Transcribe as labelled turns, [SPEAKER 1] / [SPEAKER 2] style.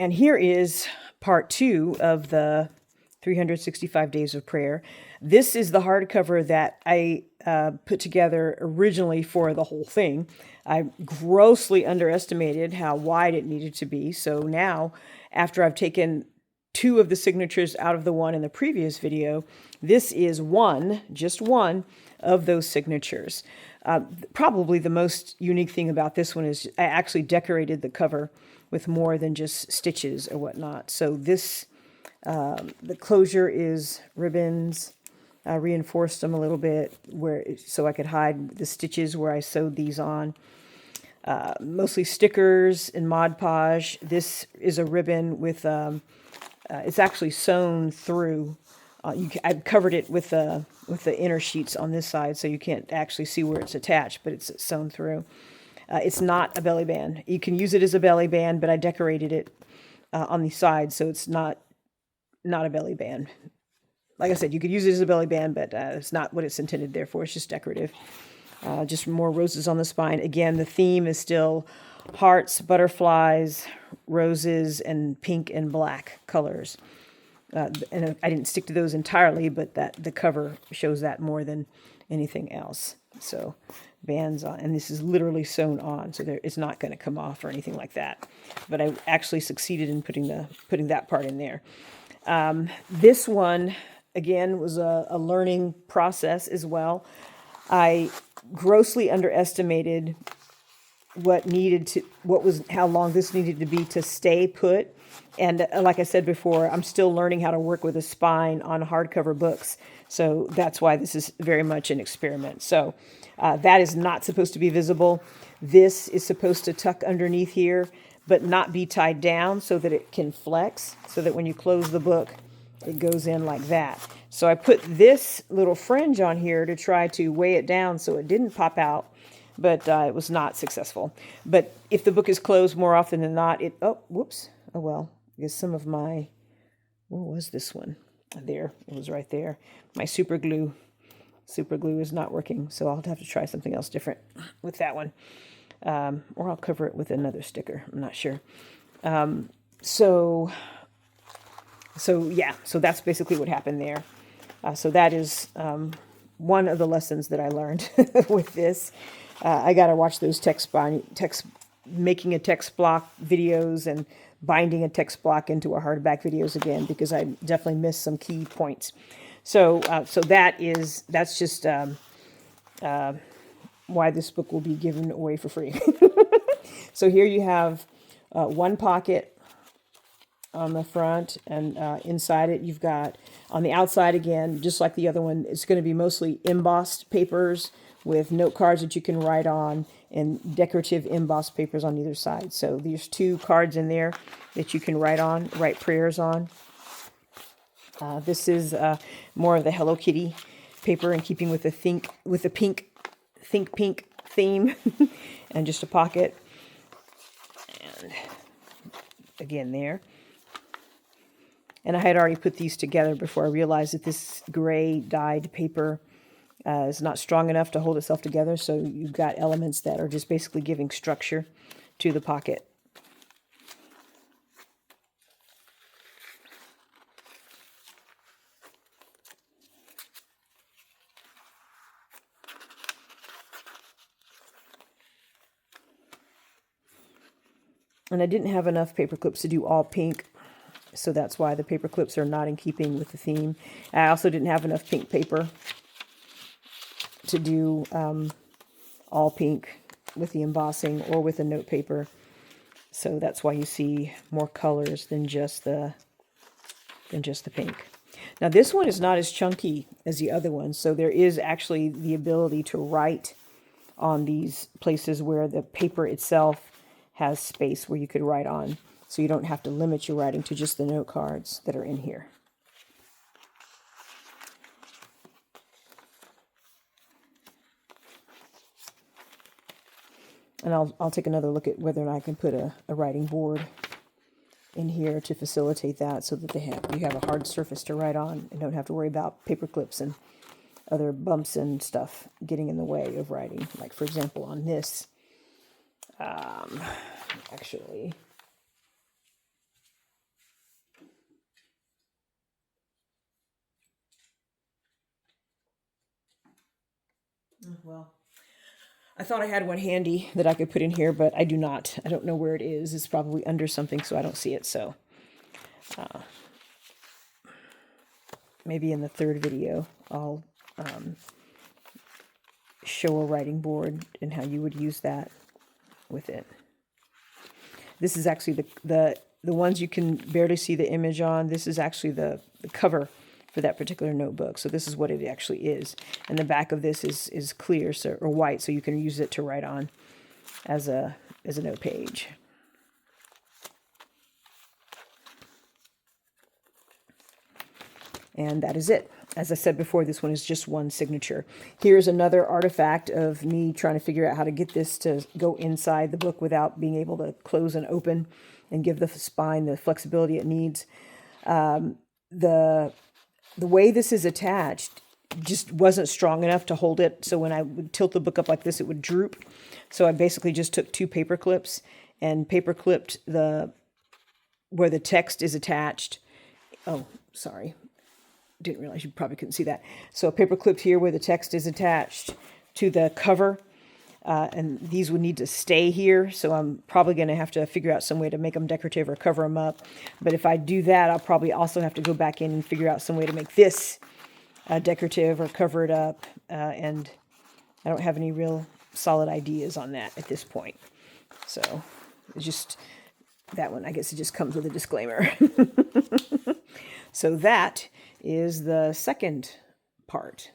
[SPEAKER 1] And here is part 2 of the 365 Days of Prayer. This is the hardcover that I put together originally for the whole thing. I grossly underestimated how wide it needed to be. So now, after I've taken 2 of the signatures out of the one in the previous video, this is one, just one of those signatures. Probably the most unique thing about this one is I actually decorated the cover with more than just stitches or whatnot. So this, the closure is ribbons. I reinforced them a little bit so I could hide the stitches where I sewed these on. Mostly stickers and Mod Podge. This is a ribbon with, it's actually sewn through. I've covered it with the inner sheets on this side, so you can't actually see where it's attached, but it's sewn through. It's not a belly band. You can use it as a belly band, but I decorated it on the side, so it's not a belly band. Like I said, you could use it as a belly band, but it's not what it's intended there for. It's just decorative. Just more roses on the spine. Again, the theme is still hearts, butterflies, roses, and pink and black colors. And I didn't stick to those entirely, but the cover shows that more than anything else. So bands on, and this is literally sewn on, so it's not going to come off or anything like that. But I actually succeeded in putting that part in there. This one, again, was a learning process as well. I grossly underestimated how long this needed to be to stay put. And like I said before, I'm still learning how to work with a spine on hardcover books. So that's why this is very much an experiment. So that is not supposed to be visible. This is supposed to tuck underneath here, but not be tied down so that it can flex, so that when you close the book, it goes in like that. So I put this little fringe on here to try to weigh it down so it didn't pop out, but it was not successful. But if the book is closed, more often than not, oh, well, I guess some of my, where was this one? There, it was right there. My super glue is not working, so I'll have to try something else different with that one. Or I'll cover it with another sticker. I'm not sure. So that's basically what happened there. So that is one of the lessons that I learned with this. I got to watch those making a text block videos and binding a text block into a hardback videos again, because I definitely missed some key points. So that's just why this book will be given away for free. So here you have one pocket on the front, and inside it you've got, on the outside again, just like the other one, it's going to be mostly embossed papers with note cards that you can write on, and decorative embossed papers on either side. So there's 2 cards in there that you can write prayers on. This is more of the Hello Kitty paper, in keeping with the think pink theme, and just a pocket. And again there. And I had already put these together before I realized that this gray dyed paper is not strong enough to hold itself together. So you've got elements that are just basically giving structure to the pocket. And I didn't have enough paper clips to do all pink, so that's why the paper clips are not in keeping with the theme. I also didn't have enough pink paper to do all pink with the embossing or with the note paper. So that's why you see more colors than just the pink. Now this one is not as chunky as the other one, so there is actually the ability to write on these places where the paper itself has space where you could write on, so you don't have to limit your writing to just the note cards that are in here. And I'll take another look at whether or not I can put a writing board in here to facilitate that, so that you have a hard surface to write on and don't have to worry about paper clips and other bumps and stuff getting in the way of writing. Like, for example, on this, actually, Well, I thought I had one handy that I could put in here, but I do not. I don't know where it is. It's probably under something, so I don't see it. So maybe in the third video, I'll show a writing board and how you would use that with it. This is actually the ones you can barely see the image on. This is actually the cover for that particular notebook. So this is what it actually is. And the back of this is clear, so, or white, so you can use it to write on as a note page. And that is it. As I said before, this one is just one signature. Here's another artifact of me trying to figure out how to get this to go inside the book without being able to close and open and give the spine the flexibility it needs. The way this is attached just wasn't strong enough to hold it. So when I would tilt the book up like this, it would droop. So I basically just took 2 paper clips and paper clipped where the text is attached. Oh, sorry. Didn't realize you probably couldn't see that. So a paper clipped here where the text is attached to the cover. And these would need to stay here. So I'm probably going to have to figure out some way to make them decorative or cover them up. But if I do that, I'll probably also have to go back in and figure out some way to make this decorative or cover it up. And I don't have any real solid ideas on that at this point. So it's just that one, I guess it just comes with a disclaimer. So that is the second part.